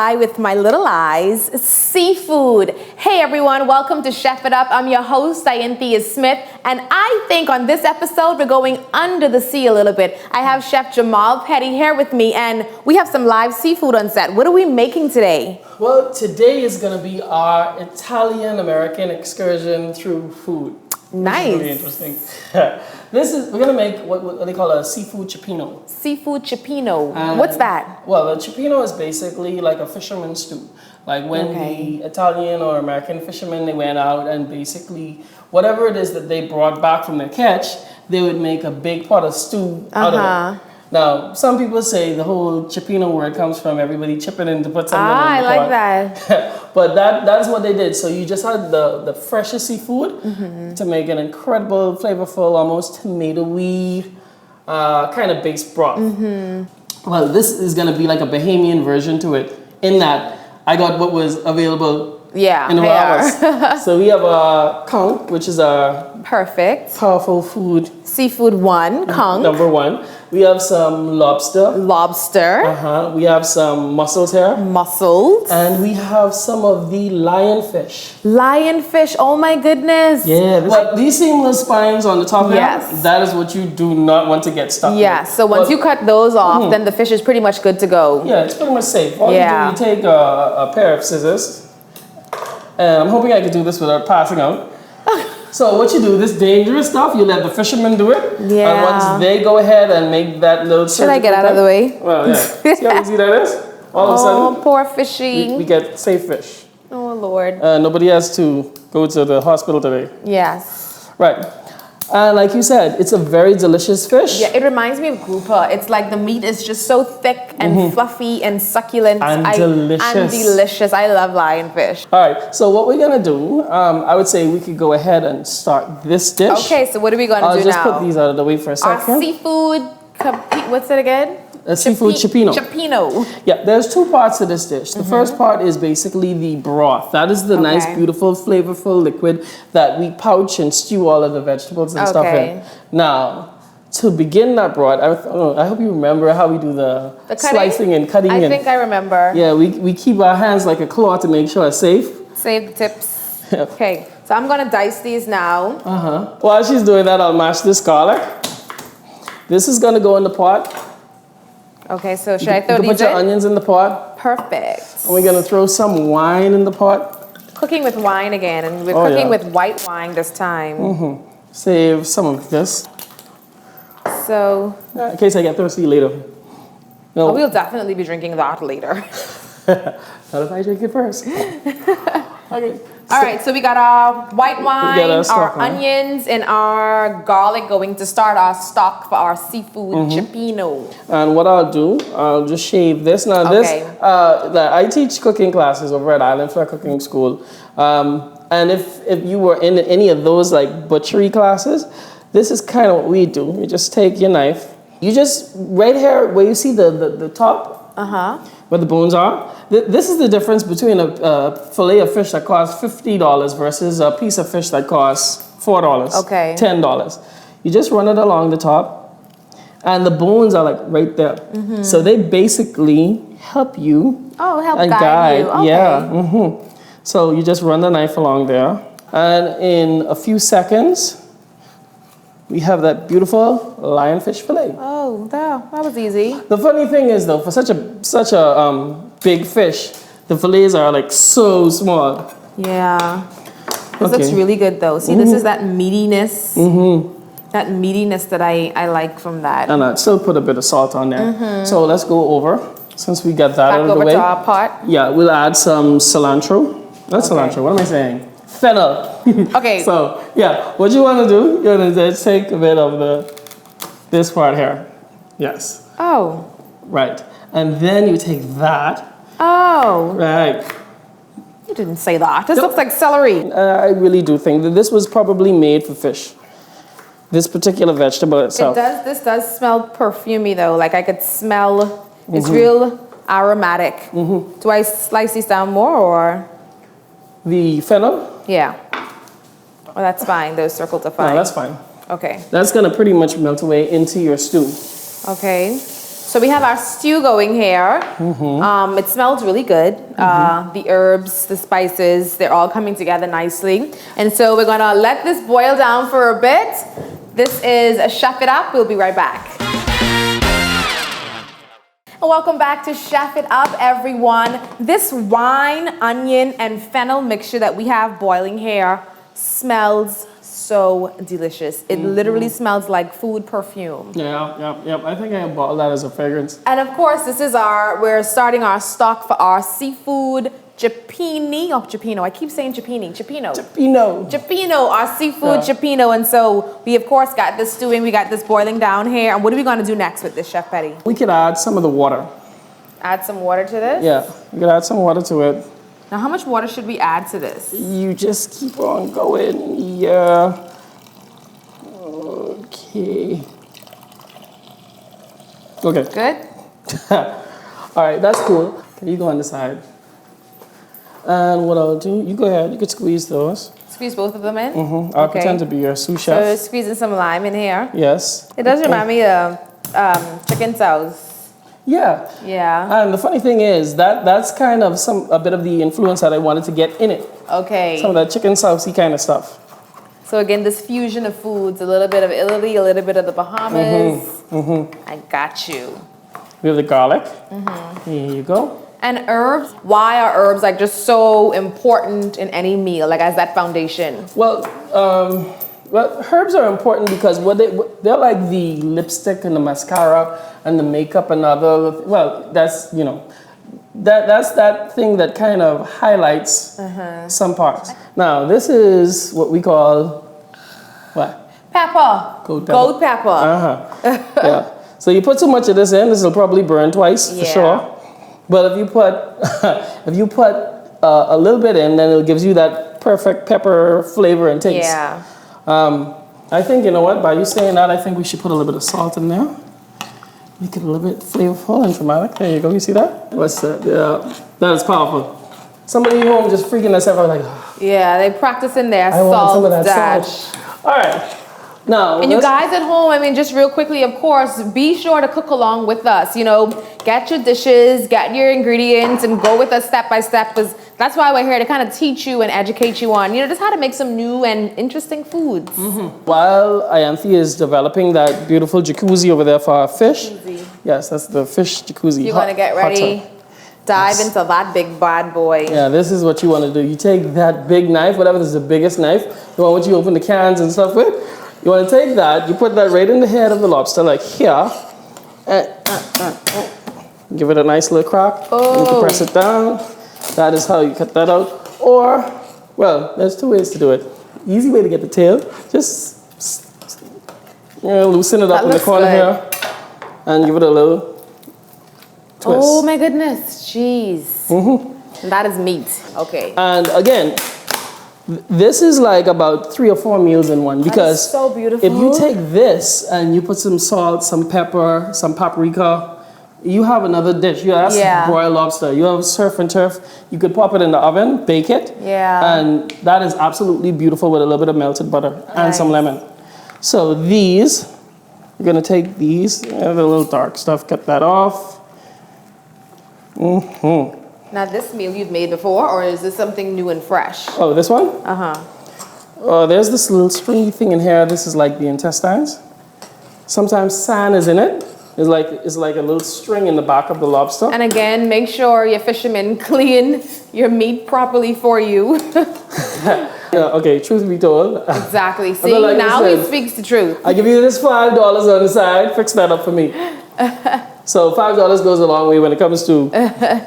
eye with my little eyes, seafood. Hey everyone, welcome to Chef It Up. I'm your host, Cynthia Smith, and I think on this episode we're going under the sea a little bit. I have Chef Jamall Petty here with me, and we have some live seafood on set. What are we making today? Well, today is going to be our Italian-American excursion through food. Nice. Really interesting. We're going to make what they call a seafood ciopinno. Seafood ciopinno. What's that? Well, the ciopinno is basically like a fisherman's stew. Like when the Italian or American fishermen, they went out and basically whatever it is that they brought back from their catch, they would make a big pot of stew out of it. Now, some people say the whole ciopinno word comes from everybody chipping in to put something in the pot. I like that. But that's what they did. So you just had the freshest seafood to make an incredible, flavorful, almost tomato-y kind of base broth. Well, this is going to be like a Bahamian version to it in that I got what was available in the hours. So we have a conch, which is a powerful food. Seafood one, conch. Number one. We have some lobster. We have some mussels here. Mussels. And we have some of the lionfish. Lionfish, oh my goodness. Yeah, but these seamless spines on the top here, that is what you do not want to get stuck with. So once you cut those off, then the fish is pretty much good to go. Yeah, it's pretty much safe. All you do, you take a pair of scissors. And I'm hoping I can do this without passing out. So what you do, this dangerous stuff, you let the fishermen do it. And once they go ahead and make that little Should I get out of the way? Well, yeah. See how easy that is? All of a sudden, poor fishy. we get safe fish. Oh, Lord. Nobody has to go to the hospital today. Yes. Right. And like you said, it's a very delicious fish. Yeah, it reminds me of grouper. It's like the meat is just so thick and fluffy and succulent. And delicious. I love lionfish. All right, so what we're going to do, I would say we could go ahead and start this dish. Okay, so what are we going to do now? I'll just put these out of the way for a second. Our seafood, what's it again? A seafood ciopinno. Ciopinno. Yeah, there's two parts to this dish. The first part is basically the broth. That is the nice, beautiful, flavorful liquid that we pouch and stew all of the vegetables and stuff in. Now, to begin that broth, I hope you remember how we do the slicing and cutting. I think I remember. Yeah, we keep our hands like a claw to make sure it's safe. Save the tips. Okay, so I'm going to dice these now. While she's doing that, I'll mash this garlic. This is going to go in the pot. Okay, so should I throw these in? Put your onions in the pot. Perfect. And we're going to throw some wine in the pot. Cooking with wine again, and we're cooking with white wine this time. Save some of this. So... in case I get thirsty later. No. We'll definitely be drinking that later. Not if I drink it first. Okay. All right, so we got our white wine, our onions, and our garlic going to start our stock for our seafood ciopinno. And what I'll do, I'll just shave this. Now I teach cooking classes over at Island Fair Cooking School. And if you were in any of those like butchery classes, this is kind of what we do. You just take your knife. You just, right here where you see the top, where the bones are, this is the difference between a fillet of fish that costs $50 versus a piece of fish that costs $4, $10. You just run it along the top, and the bones are like right there. So they basically help you. Help guide you. Okay. Yeah. So you just run the knife along there, and in a few seconds, we have that beautiful lionfish fillet. Oh, that was easy. The funny thing is, though, for such a big fish, the fillets are like so small. Yeah. This looks really good, though. See, this is that meatiness. That meatiness that I like from that. And I'd still put a bit of salt on there. So let's go over, since we got that out of the way. Back over to our pot. Yeah, we'll add some cilantro. Not cilantro, what am I saying? Fennel. Okay. So, yeah, what you want to do, you're going to take a bit of this part here. Yes. Oh. Right. And then you take that. Oh. Right. You didn't say that. This looks like celery. I really do think that this was probably made for fish. This particular vegetable itself. This does smell perfumey, though. Like I could smell, it's real aromatic. Do I slice these down more, or? The fennel? Yeah. Oh, that's fine. Those circles are fine. No, that's fine. Okay. That's going to pretty much melt away into your stew. Okay. So we have our stew going here. It smells really good. The herbs, the spices, they're all coming together nicely. And so we're gonna let this boil down for a bit. This is a Chef It Up. We'll be right back. Welcome back to Chef It Up, everyone. This wine, onion, and fennel mixture that we have boiling here smells so delicious. It literally smells like food perfume. Yeah. I think I bought that as a fragrance. And of course, we're starting our stock for our seafood ciopinno. I keep saying ciopinno, our seafood ciopinno. And so we of course got this stewing, we got this boiling down here. And what are we gonna do next with this, Chef Petty? We could add some of the water. Add some water to this? Yeah, you could add some water to it. Now how much water should we add to this? You just keep on going, yeah. Okay. Good? All right, that's cool. Okay, you go on the side. And what I'll do, you go ahead, you could squeeze those. Squeeze both of them in? I'll pretend to be your sous chef. So squeezing some lime in here. Yes. It does remind me of chicken sauce. Yeah. And the funny thing is that's kind of a bit of the influence that I wanted to get in it. Okay. Some of that chicken saucy kind of stuff. So again, this fusion of foods, a little bit of Italy, a little bit of the Bahamas. I got you. We have the garlic. Here you go. And herbs. Why are herbs like just so important in any meal, like as that foundation? Well, herbs are important because they're like the lipstick and the mascara and the makeup and other. Well, that's that's that thing that kind of highlights some parts. Now, this is what we call what? Pepper. Goat pepper. Yeah. So you put too much of this in, this will probably burn twice for sure. But if you put a little bit in, then it gives you that perfect pepper flavor and taste. Yeah. I think, you know what, by you saying that, I think we should put a little bit of salt in there. Make it a little bit flavorful and dramatic. There you go, you see that? What's that? Yeah, that is powerful. Somebody at home just freaking themselves out like, oh, yeah, they practicing their I want some of that dash. salt. All right. Now, and you guys at home, I mean, just real quickly, of course, be sure to cook along with us. Get your dishes, get your ingredients, and go with us step by step, because that's why we're here, to kind of teach you and educate you on, just how to make some new and interesting foods. While Ianthe is developing that beautiful jacuzzi over there for our fish. Yes, that's the fish jacuzzi. You want to get ready, dive into that big bad boy. Yeah, this is what you want to do. You take that big knife, whatever is the biggest knife, the one which you open the cans and stuff with. You want to take that, you put that right in the head of the lobster, like here. Give it a nice little crack. Oh. You can press it down. That is how you cut that out. Or, well, there's two ways to do it. Easy way to get the tail. Just loosen it up in the corner here. And give it a little twist. Oh my goodness, jeez. That is meat. Okay. And again, this is like about 3 or 4 meals in one, because that is so beautiful. If you take this and you put some salt, some pepper, some paprika, you have another dish. That's broiled lobster. You have surf and turf. You could pop it in the oven, bake it. Yeah. And that is absolutely beautiful with a little bit of melted butter and some lemon. So these, you're going to take these, the little dark stuff, cut that off. Now this meal you've made before, or is this something new and fresh? Oh, this one? There's this little stringy thing in here. This is like the intestines. Sometimes sand is in it. It's like a little string in the back of the lobster. And again, make sure your fishermen clean your meat properly for you. Okay, truth be told. Exactly. See, like now he speaks the truth. I give you this $5 on the side. Fix that up for me. So $5 goes a long way when it comes to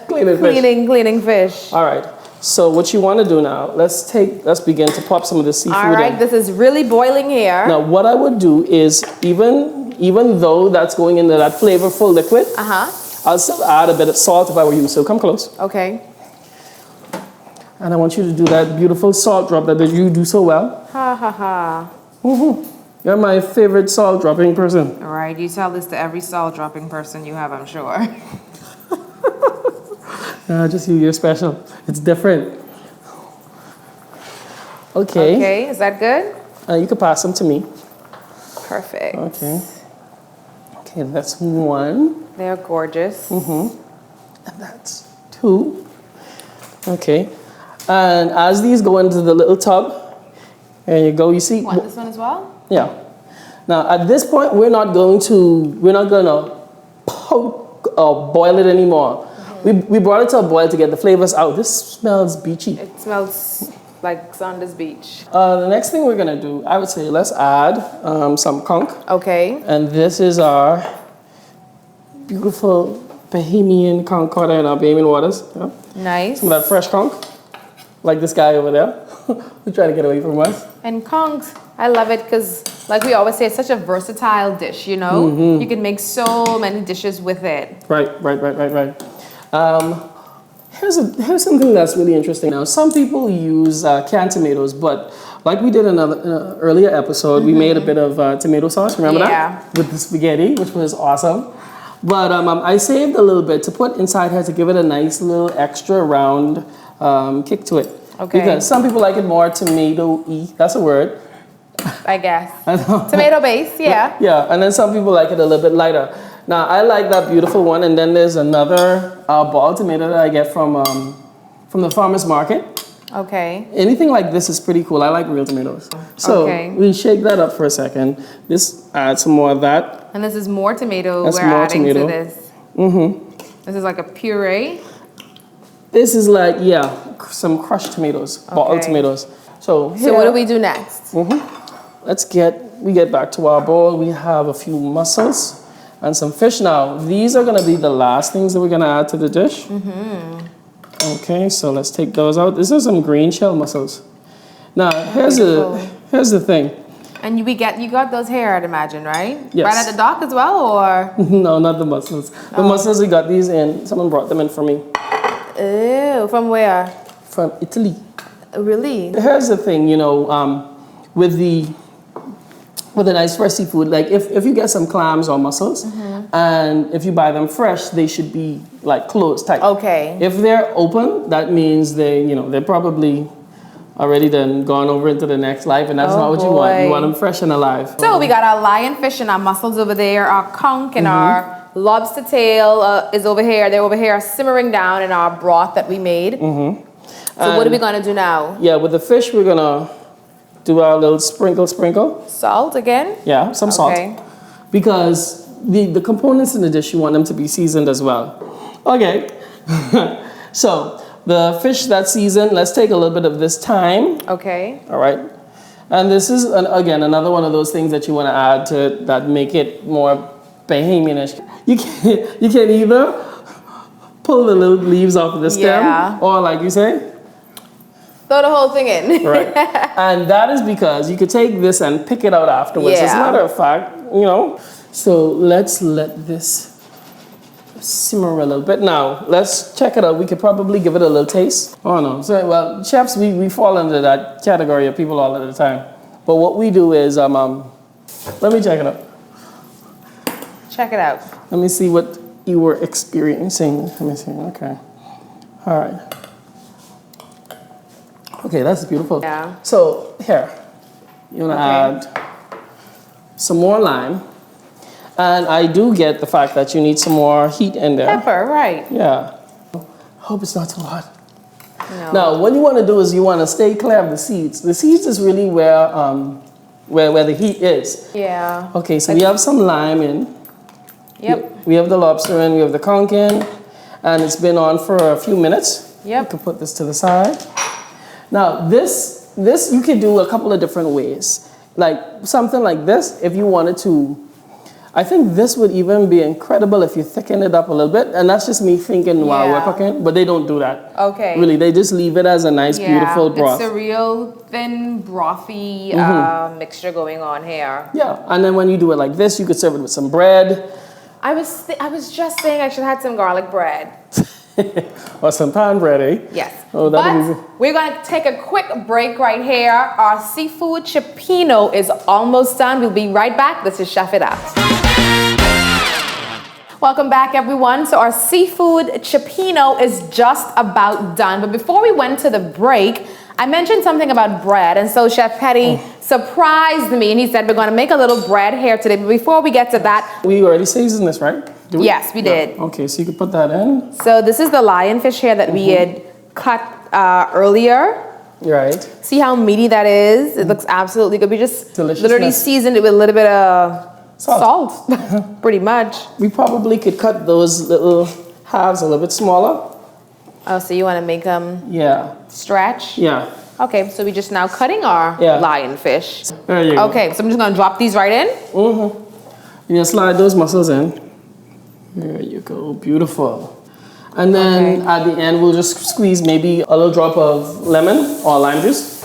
cleaning fish. Cleaning fish. All right. So what you want to do now, let's begin to pop some of the seafood in. All right, this is really boiling here. Now what I would do is, even though that's going into that flavorful liquid, I'll still add a bit of salt if I were you. So come close. Okay. And I want you to do that beautiful salt drop that you do so well. Ha ha ha. You're my favorite salt dropping person. All right, you tell this to every salt dropping person you have, I'm sure. Just you're special. It's different. Okay. Okay, is that good? You can pass them to me. Perfect. Okay. Okay, that's one. They're gorgeous. And that's two. Okay. And as these go into the little tub, there you go. You see? Want this one as well? Yeah. Now at this point, we're not gonna poke or boil it anymore. We brought it to a boil to get the flavors out. This smells beachy. It smells like Saunders Beach. The next thing we're gonna do, I would say, let's add some conch. Okay. And this is our beautiful Bahamian conch caught in our Bahamian waters. Yeah. Nice. Some of that fresh conch, like this guy over there, who's trying to get away from us. And conch, I love it because, like we always say, it's such a versatile dish, you know? You can make so many dishes with it. Right. Here's something that's really interesting. Now, some people use canned tomatoes, but like we did in an earlier episode, we made a bit of tomato sauce, remember that? With the spaghetti, which was awesome. But I saved a little bit to put inside here to give it a nice little extra round kick to it. Okay. Because some people like it more tomato-y, that's a word. I guess. Tomato base, yeah. Yeah, and then some people like it a little bit lighter. Now, I like that beautiful one, and then there's another ball tomato that I get from the farmer's market. Okay. Anything like this is pretty cool. I like real tomatoes. So we shake that up for a second. This adds some more of that. And this is more tomato That's we're more adding tomato. to this. This is like a puree. This is like, some crushed tomatoes, bottled tomatoes. So what do we do next? We get back to our bowl. We have a few mussels and some fish. Now, these are gonna be the last things that we're gonna add to the dish. Okay, so let's take those out. These are some green shell mussels. Now, here's the thing. And you got those here, I'd imagine, right? Yes. Right at the dock as well, or? No, not the mussels. The mussels, we got these in. Someone brought them in for me. Ew, from where? From Italy. Really? Here's the thing, with the nice fresh seafood, like if you get some clams or mussels, and if you buy them fresh, they should be like closed tight. Okay. If they're open, that means they're probably already then gone over into the next life, and that's not what you want. You want them fresh and alive. So we got our lionfish and our mussels over there, our conch and our lobster tail is over here. They're over here simmering down in our broth that we made. So what are we gonna do now? Yeah, with the fish, we're gonna do our little sprinkle. Salt again? Yeah, some salt. Because the components in the dish, you want them to be seasoned as well. Okay, so the fish that's seasoned, let's take a little bit of this thyme. Okay. All right. And this is, again, another one of those things that you want to add to that make it more Bahamianish. You can either pull the little leaves off of the stem, or like you say, throw the whole thing in. Right. And that is because you could take this and pick it out afterwards. As a matter of fact, So let's let this simmer a little bit. Now, let's check it out. We could probably give it a little taste. Oh no. So, well, chefs, we fall under that category of people all of the time. But what we do is, let me check it out. Check it out. Let me see what you were experiencing. Let me see. Okay. All right. Okay, that's beautiful. Yeah. So here, you want to add some more lime. And I do get the fact that you need some more heat in there. Pepper, right. Yeah. Hope it's not too hot. No. Now, what you want to do is you want to stay clear of the seeds. The seeds is really where the heat is. Yeah. Okay, so we have some lime in. Yep. We have the lobster in, we have the conch in, and it's been on for a few minutes. Yep. You can put this to the side. Now, this you could do a couple of different ways. Like something like this, if you wanted to, I think this would even be incredible if you thicken it up a little bit. And that's just me thinking while we're cooking, but they don't do that. Okay. Really, they just leave it as a nice, beautiful broth. It's a real thin, brothy mixture going on here. Yeah, and then when you do it like this, you could serve it with some bread. I was just saying I should have had some garlic bread. Or some pan bread, eh? Yes. Oh, but we're going to take a quick break right here. Our seafood ciopinno is almost done. We'll be right back. This is Chef It Up. Welcome back, everyone. So our seafood ciopinno is just about done. But before we went to the break, I mentioned something about bread, and so Chef Petty surprised me, and he said we're going to make a little bread here today. But before we get to that, we already seasoned this, right? Yes, we did. Okay, so you can put that in. So this is the lionfish here that we had cut earlier. Right. See how meaty that is? It looks absolutely good. We just literally seasoned it with a little bit of salt. Pretty much. We probably could cut those little halves a little bit smaller. Oh, so you want to make them stretch? Yeah. Okay, so we're just now cutting our lionfish. There you go. Okay, so I'm just going to drop these right in. Mm-hmm. You slide those mussels in. There you go. Beautiful. And then at the end, we'll just squeeze maybe a little drop of lemon or lime juice.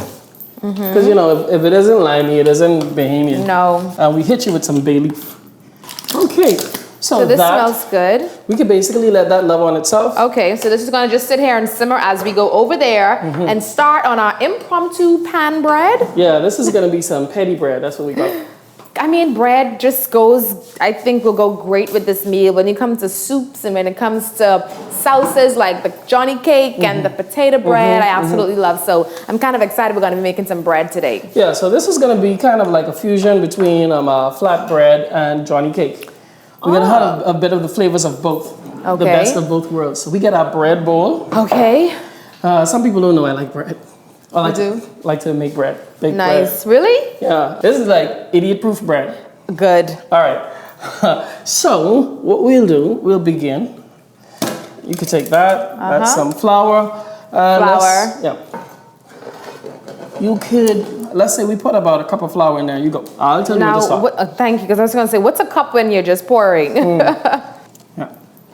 Because, you know, if it isn't limey, it isn't Bahamian. No. And we hit you with some bay leaf. Okay. So this smells good. We can basically let that level on itself. Okay, so this is going to just sit here and simmer as we go over there and start on our impromptu pan bread. Yeah, this is going to be some petty bread. That's what we got. I mean, bread just goes, I think will go great with this meal. When it comes to soups and when it comes to sauces like the Johnny cake and the potato bread, I absolutely love. So I'm kind of excited we're going to be making some bread today. Yeah, so this is going to be kind of like a fusion between flatbread and Johnny cake. We're going to have a bit of the flavors of both. Okay. The best of both worlds. So we get our bread bowl. Okay. Some people don't know I like bread. I like to make bread. Bake nice. Bread. Really? Yeah. This is like idiot-proof bread. Good. All right. So what we'll do, we'll begin. You can take that. That's some flour. Flour. You could, let's say we put about a cup of flour in there. You go. I'll tell you when to stop. Thank you, because I was going to say, what's a cup when you're just pouring? Yeah.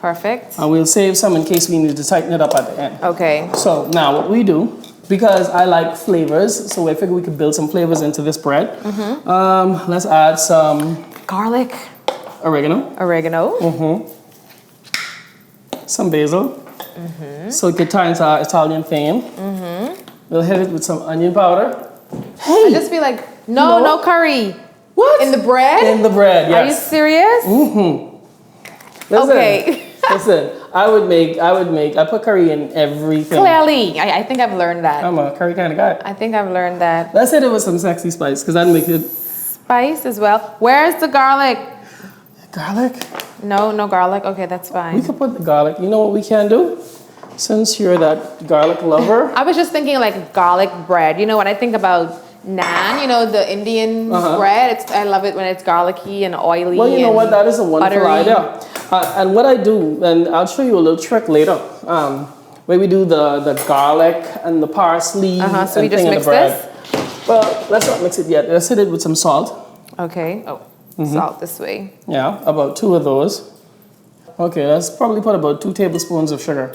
Perfect. And we'll save some in case we need to tighten it up at the end. Okay. So now what we do, because I like flavors, so I figure we could build some flavors into this bread. Let's add some garlic, oregano, some basil, so it could tie into our Italian theme. We'll hit it with some onion powder. Hey, I just feel like no curry. What? In the bread? In the bread, yes. Are you serious? Listen, okay. Listen, I put curry in everything. Clearly, I think I've learned that. I'm a curry kind of guy. I think I've learned that. Let's hit it with some sexy spice, because that'd make it. Spice as well. Where's the garlic? Garlic? No garlic. Okay, that's fine. We could put the garlic. You know what we can do? Since you're that garlic lover. I was just thinking like garlic bread. You know, when I think about naan, you know, the Indian bread, I love it when it's garlicky and oily. Well, you know what? That is a wonderful buttery. idea. And what I do, and I'll show you a little trick later, where we do the garlic and the parsley so we just mix this? Well, let's not mix it yet. Let's hit it with some salt. Okay. Oh, salt this way. Yeah, about 2 of those. Okay, let's probably put about 2 tablespoons of sugar.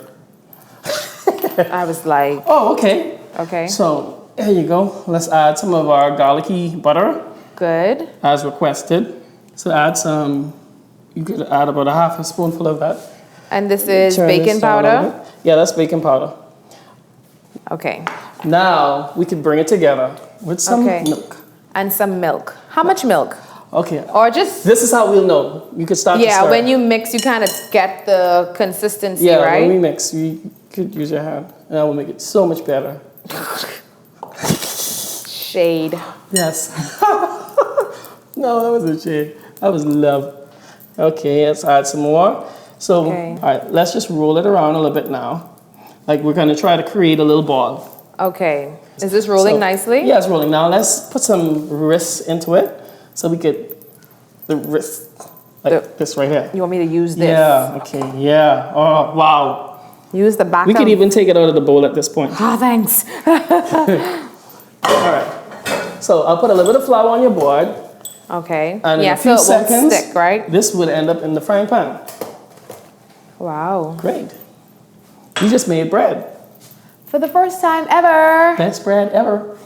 I was like... Oh, okay. Okay. So, here you go. Let's add some of our garlicky butter. Good. As requested. So add some, you could add about a half a spoonful of that. And this is baking powder? Yeah, that's baking powder. Okay. Now, we can bring it together with some milk. And some milk. How much milk? Okay. Or just... This is how we'll know. You could start to stir. Yeah, when you mix, you kind of get the consistency, right? Yeah, when we mix, you could use your hand. And that will make it so much better. Shade. Yes. No, that wasn't shade. That was love. Okay, let's add some more. So, all right, let's just roll it around a little bit now. Like we're going to try to create a little ball. Okay. Is this rolling nicely? Yeah, it's rolling. Now let's put some wrists into it. So we get the wrist, like this right here. You want me to use this? Yeah, okay, yeah. Oh, wow. Use the back. We could even take it out of the bowl at this point. Oh, thanks. All right. So I'll put a little bit of flour on your board. Okay. And in a so few it seconds, won't stick, right? This would end up in the frying pan. Wow. Great. You just made bread. For the first time ever. Best bread ever.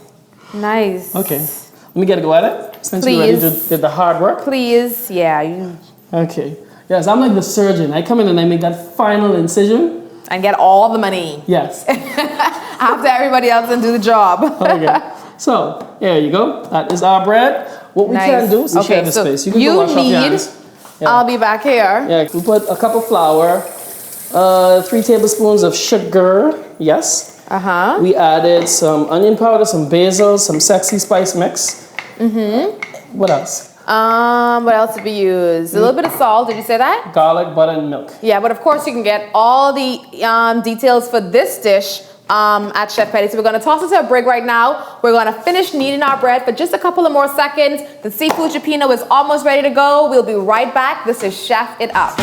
Nice. Okay. Let me get a go at it. Since you already did the hard work. Please. Yeah. Okay. Yes, I'm like the surgeon. I come in and I make that final incision. And get all the money. Yes. After everybody else and do the job. Okay. So, there you go. That is our bread. What we can do is share the space. You can go wash off your hands. Yeah. I'll be back here. Yeah, we put a cup of flour, 3 tablespoons of sugar. Yes. We added some onion powder, some basil, some sexy spice mix. What else? What else did we use? A little bit of salt. Did you say that? Garlic, butter, and milk. Yeah, but of course you can get all the details for this dish at Chef Petty. So we're gonna toss it to a break right now. We're gonna finish kneading our bread for just a couple of more seconds. The seafood ciopinno is almost ready to go. We'll be right back. This is Chef It Up.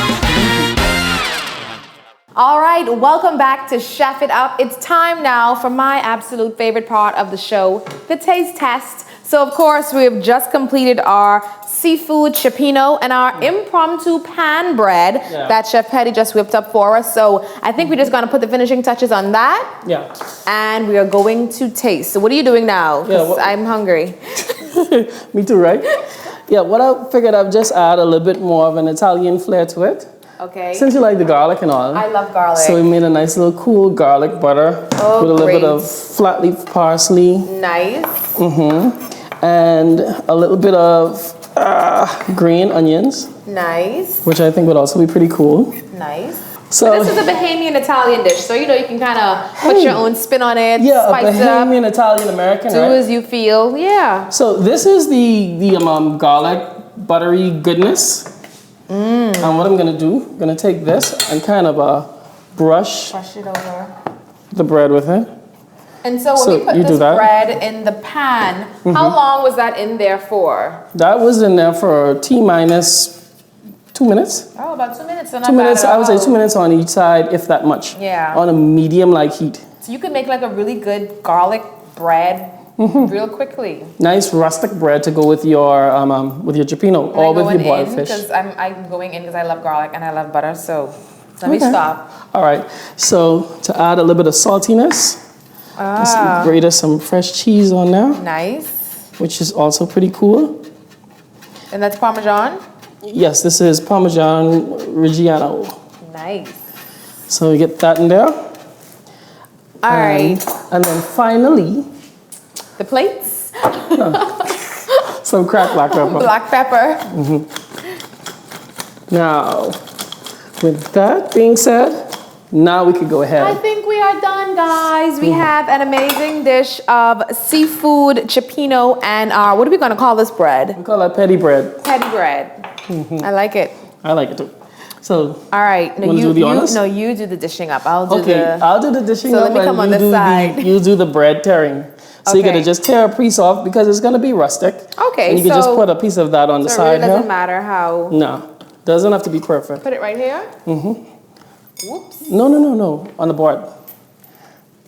All right, welcome back to Chef It Up. It's time now for my absolute favorite part of the show, the taste test. So of course, we have just completed our seafood ciopinno and our impromptu pan bread that Chef Petty just whipped up for us. So I think we're just gonna put the finishing touches on that. Yeah. And we are going to taste. So what are you doing now? Because I'm hungry. Me too, right? Yeah, what I figured I'd just add a little bit more of an Italian flair to it. Okay. Since you like the garlic and all. I love garlic. So we made a nice little cool garlic butter with a little bit of flat leaf parsley. Nice. And a little bit of green onions. Nice. Which I think would also be pretty cool. Nice. So this is a Bahamian Italian dish, so you know you can kind of put your own spin on it. Yeah, spice a Bahamian Italian American, do as you feel. Yeah. So this is the garlic buttery goodness. And what I'm gonna do, I'm gonna take this and kind of brush it over the bread with it. And so when we put this bread in the pan, how long was that in there for? That was in there for T-minus 2 minutes. Oh, about 2 minutes. So not 2 minutes, bad at I would say all. 2 minutes on each side, if that much. Yeah. On a medium-like heat. So you could make like a really good garlic bread real quickly. Nice rustic bread to go with your ciopinno or with your boiled fish. Because I'm going in because I love garlic and I love butter. So let me stop. All right. So to add a little bit of saltiness, grate some fresh cheese on there. Nice. Which is also pretty cool. And that's Parmesan? Yes, this is Parmesan Reggiano. Nice. So we get that in there. All right. And then finally, the plates. Some cracked black pepper. Black pepper. Now, with that being said, now we could go ahead. I think we are done, guys. We have an amazing dish of seafood ciopinno and what are we going to call this bread? We call that petty bread. Petty bread. I like it. I like it too. So, all right. No, you do the dishing up. I'll do I'll do the dishing up. So let me come on this side. You do the bread tearing. So you're gonna just tear a piece off because it's gonna be rustic. Okay. And you can just put a piece of that on the side. It really doesn't matter how. No, doesn't have to be perfect. Put it right here. Whoops. No. On the board.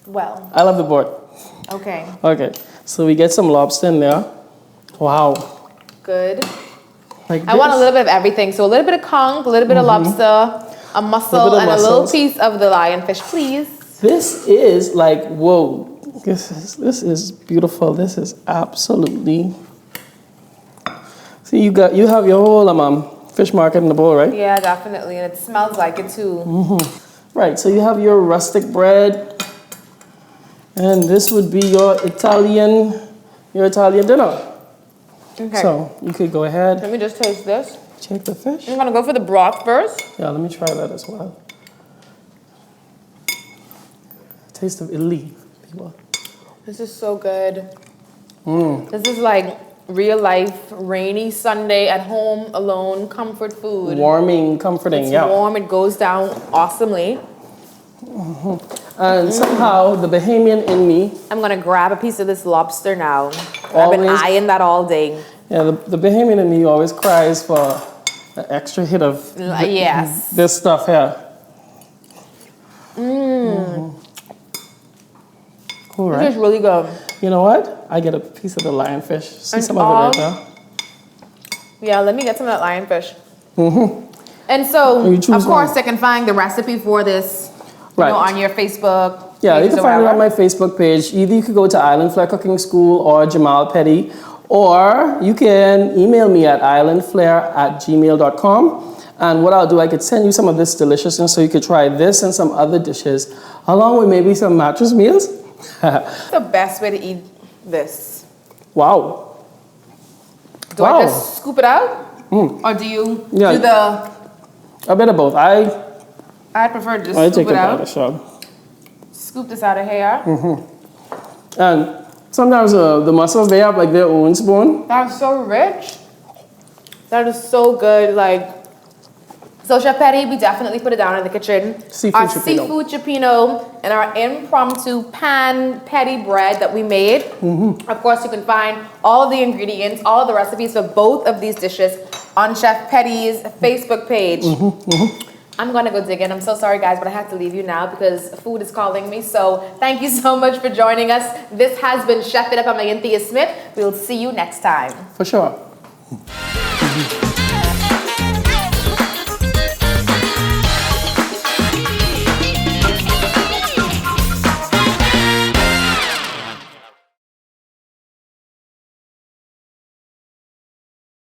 Well. I love the board. Okay. Okay. So we get some lobster in there. Wow. Good. Like I want a little bit of everything. So a little bit of conch, a little bit of lobster, a mussel, and a little piece of the lionfish, please. This is like, whoa. This is beautiful. This is absolutely. See, you have your whole fish market in the bowl, right? Yeah, definitely, and it smells like it too. Right. So you have your rustic bread, and this would be your Italian dinner. Okay. So you could go ahead. Let me just taste this. Check the fish. I'm gonna go for the broth first. Yeah, let me try that as well. Taste of Italy, people. This is so good. This is like real life, rainy Sunday at home, alone, comfort food. Warming, comforting, it's warm, it goes down awesomely. And somehow the Bahamian in me. I'm gonna grab a piece of this lobster now. I've been eyeing that all day. Yeah, the Bahamian in me always cries for an extra hit of this stuff here. Cool, right? This is really good. You know what? I get a piece of the lionfish. See some of it right there? Yeah, let me get some of that lionfish. And so, of course, they can find the recipe for this on your Facebook. Yeah, you can find it on my Facebook page. Either you could go to Island Flair Cooking School or Jamall Petty, or you can email me at islandflair@gmail.com. And what I'll do, I could send you some of this deliciousness so you could try this and some other dishes, along with maybe some mattress meals. What's the best way to eat this? Wow. Do I just scoop it out? Or do you do a bit of both. I prefer to just scoop it out. scoop this out of here. And sometimes the mussels, they have like their own spoon. That's so rich. That is so good. Like, so Chef Petty, we definitely put it down in the kitchen. Our seafood ciopinno and our impromptu pan petty bread that we made. Of course, you can find all the ingredients, all the recipes for both of these dishes on Chef Petty's Facebook page. I'm gonna go dig in. I'm so sorry, guys, but I have to leave you now because food is calling me. So thank you so much for joining us. This has been Chef It Up. I'm Cynthia Smith. We'll see you next time. For sure.